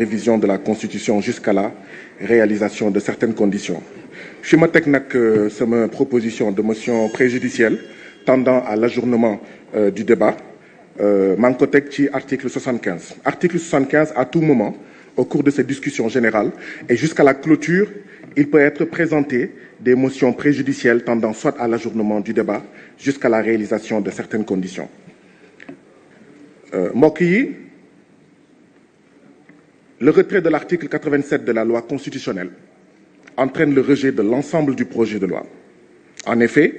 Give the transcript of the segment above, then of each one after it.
révision de la Constitution jusqu'à la réalisation de certaines conditions. Je me teg nag sama proposition de motion préjudicielle tendant à l'ajournement du débat maa ngi ko teg ci article 75. Article 75, à tout moment, au cours de cette discussion générale et jusqu'à la clôture, il peut être présenté des motions préjudicielles tendant soit à l'ajournement du débat jusqu'à la réalisation de certaines conditions. Mbokk yi, le retrait de l'article 87 de la loi constitutionnelle entraîne le rejet de l'ensemble du projet de loi. En effet,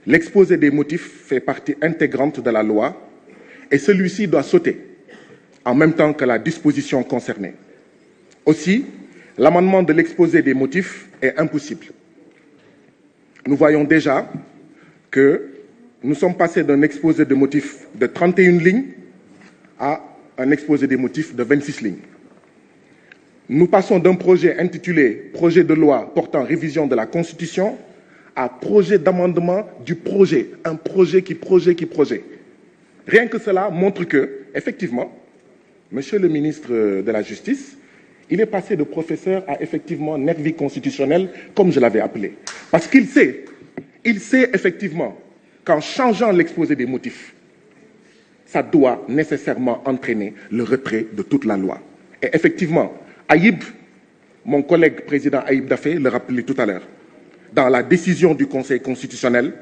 l'exposé des motifs fait partie intégrante de la loi et celui-ci doit sauter en même temps que la disposition concernée. Aussi, l'amendement de l'exposé des motifs est impossible. Nous voyons déjà que nous sommes passés d'un exposé de motifs de 31 lignes à un exposé des motifs de 26 lignes. Nous passons d'un projet intitulé « Projet de loi portant révision de la Constitution » à projet d'amendement du projet, un projet qui projet. Rien que cela montre que, effectivement, Monsieur le ministre de la Justice, il est passé de professeur à effectivement nervi constitutionnel, comme je l'avais appelé. Parce qu'il sait effectivement qu'en changeant l'exposé des motifs, ça doit nécessairement entraîner le retrait de toute la loi. Et effectivement, Aïb, mon collègue président Aïb Dafé, le rappelait tout à l'heure, dans la décision du Conseil constitutionnel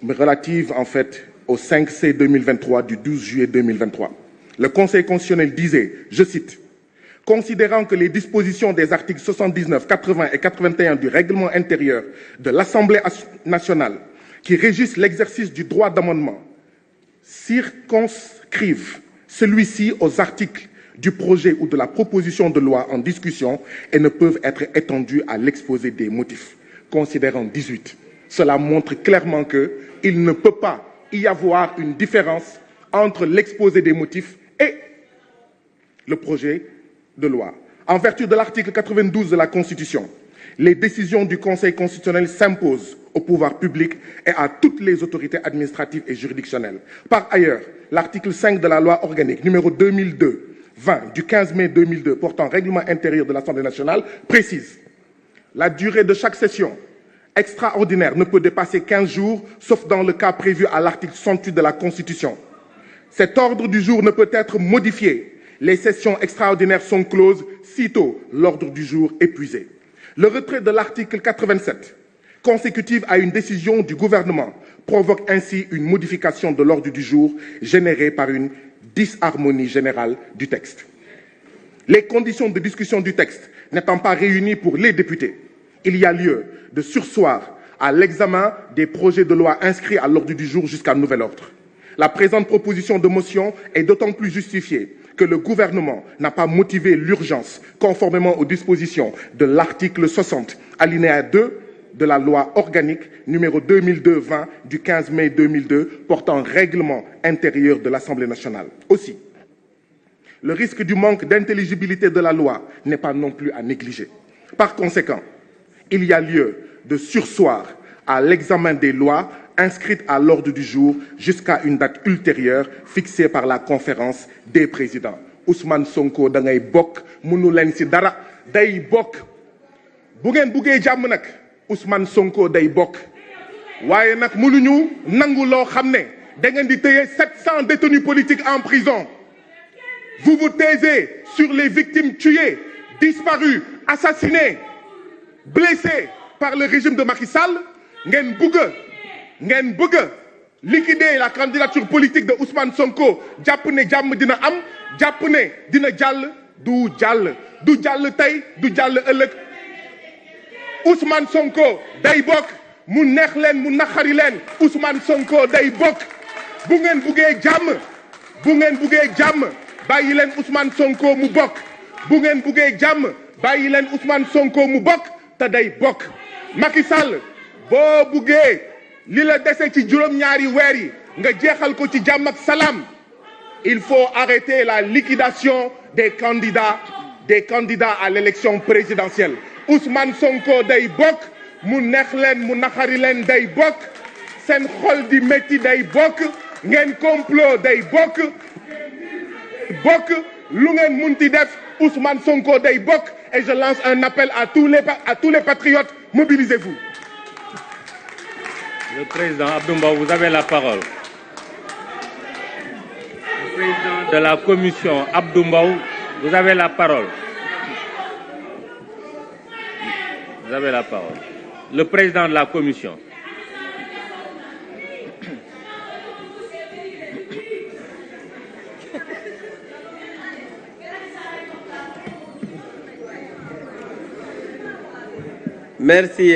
relative en fait au 5C 2023 du 12 juillet 2023. Le Conseil constitutionnel disait, je cite, « Considérant que les dispositions des articles 79, 80 et 81 du règlement intérieur de l'Assemblée nationale qui régissent l'exercice du droit d'amendement circonscrivent celui-ci aux articles du projet ou de la proposition de loi en discussion et ne peuvent être étendus à l'exposé des motifs. » Considérant 18. Cela montre clairement qu'il ne peut pas y avoir une différence entre l'exposé des motifs et le projet de loi. En vertu de l'article 92 de la Constitution, les décisions du Conseil constitutionnel s'imposent au pouvoir public et à toutes les autorités administratives et juridictionnelles. Par ailleurs, l'article 5 de la loi organique numéro 2002-20 du 15 mai 2002 portant règlement intérieur de l'Assemblée nationale précise la durée de chaque session extraordinaire ne peut dépasser 15 jours, sauf dans le cas prévu à l'article 68 de la Constitution. Cet ordre du jour ne peut être modifié. Les sessions extraordinaires sont closes sitôt l'ordre du jour épuisé. Le retrait de l'article 87, consécutif à une décision du gouvernement, provoque ainsi une modification de l'ordre du jour générée par une disharmonie générale du texte. Les conditions de discussion du texte n'étant pas réunies pour les députés, il y a lieu de surseoir à l'examen des projets de loi inscrits à l'ordre du jour jusqu'à nouvel ordre. La présente proposition de motion est d'autant plus justifiée que le gouvernement n'a pas motivé l'urgence conformément aux dispositions de l'article 60, alinéa 2 de la loi organique numéro 2002-20 du 15 mai 2002 portant règlement intérieur de l'Assemblée nationale. Aussi, le risque du manque d'intelligibilité de la loi n'est pas non plus à négliger. Par conséquent, il y a lieu de surseoir à l'examen des lois inscrites à l'ordre du jour jusqu'à une date ultérieure fixée par la conférence des présidents. Ousmane Sonko da ngay bokk mënu leen ci dara day bokk bu ngeen buggee jàmm nag Ousmane Sonko day bokk waaye nag mënuñu nangu loo xam ne da ngeen di téye 700 détenus politiques en prison. Vous vous taisez sur les victimes tuées, disparues, assassinées, blessées par le régime de Macky Sall. ngeen bëgg liquider la candidature politique de Ousmane Sonko jàpp ne jàmm dina am jàpp ne dina jàll du jàll tey du jàll ëllëg Ousmane Sonko day bokk mu neex leen mu naxari leen Ousmane Sonko day bokk bu ngeen buggee jàmm bàyyi leen Ousmane Sonko mu bokk bu ngeen buggee jàmm bàyyi leen Ousmane Sonko mu bokk te day bokk Macky Sall boo buggee li la dese ci juróom-ñaari weer yi nga jeexal ko ci jàmm ak salaam il faut arrêter la liquidation des candidats à l'élection présidentielle. Ousmane Sonko day bokk mu neex leen mu naxari leen day bokk seen xol di métti day bokk ngeen complot day bokk lu ngeen munti def Ousmane Sonko day bokk et je lance un appel à tous les patriotes, mobilisez-vous. Le président Abdou Mbow, vous avez la parole. Le président de la commission Abdou Mbow, vous avez la parole. Vous avez la parole. Le président de la commission. Merci,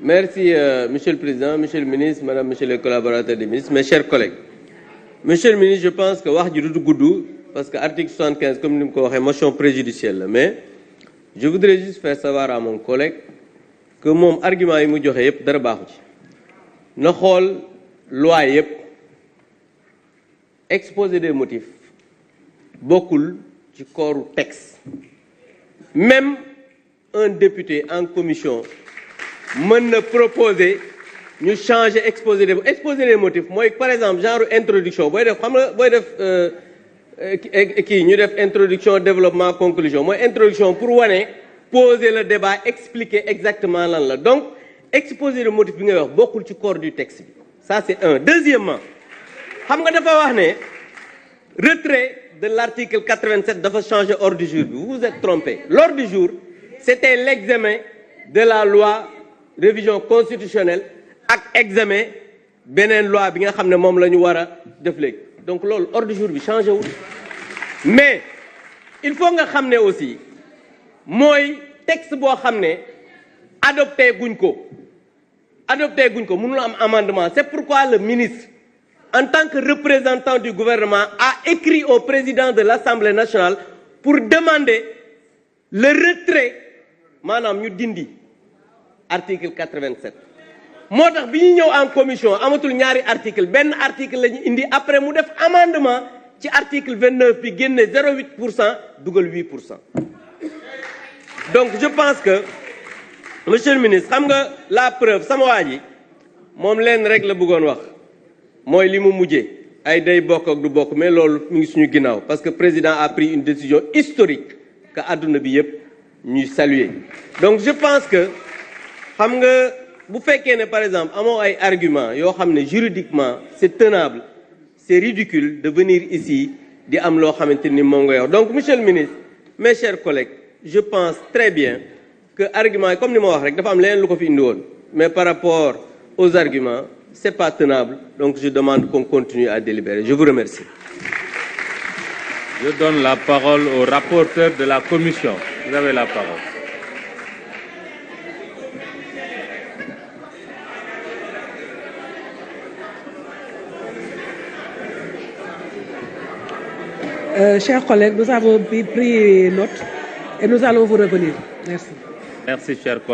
Monsieur le Président, Monsieur le Ministre, Madame, Monsieur les collaborateurs des ministres, mes chers collègues. Monsieur le Ministre, je pense que wax ji du gudd parce que article 75 comme ni mu ko waxee motion préjudicielle la mais je voudrais juste faire savoir à mon collègue que moom argument yi mu joxe yëpp dara baaxu ci na xool loi yëpp exposé des motifs bokkul ci kooru texte même un député en commission mën na proposer ñu changer exposé des motifs mooy par exemple genre introduction booy def xam nga booy def kii ñu def introduction développement conclusion mooy introduction pour wane poser le débat expliquer exactement lan la donc exposé des motifs bi ngay wax bokkul ci corps du texte bi ça c'est un. Deuxièmement xam nga dafa wax ne retrait de l'article 87 dafa changer ordre du jour bi vous vous êtes trompé. L'ordre du jour c'était l'examen de la loi révision constitutionnelle ak examen beneen loi bi nga xam ne moom la ñu war a def léegi donc loolu ordre du jour bi changé wul mais il faut nga xam ne aussi mooy texte boo xam ne adopté guñ ko mënul am amendement. C'est pourquoi le ministre en tant que représentant du gouvernement a écrit au président de l'Assemblée nationale pour demander le retrait maanaam ñu dindi article 87 moo tax bi ñu ñëw en commission amatul ñaari article benn article la ñu indi après mu def amendement ci article 29 bi génne 0,8% dugal 8%. Donc je pense que monsieur le ministre xam nga la preuve sama waa ji moom leen rek la bëggoon wax mooy li mu mujjee ay day bokk ak du bokk mais loolu mu ngi suñu ginnaaw parce que président a pris une décision historique que àdduna bi yëpp ñuy saluer. Donc je pense que xam nga bu fekkee ne par exemple amoo ay argument yoo xam ne juridiquement c'est tenable c'est ridicule de venir ici di am loo xamante ni moom nga wax. Donc monsieur le ministre mes chers collègues je pense très bien que argument yi comme ni ma wax rek dafa am leneen lu ko fi indi woon mais par rapport aux arguments c'est pas tenable donc je demande qu'on continue à délibérer. Je vous remercie. Je donne la parole au rapporteur de la commission. Vous avez la parole. Chers collègues, nous avons pris note et nous allons vous revenir. Merci. Merci, chers collègues.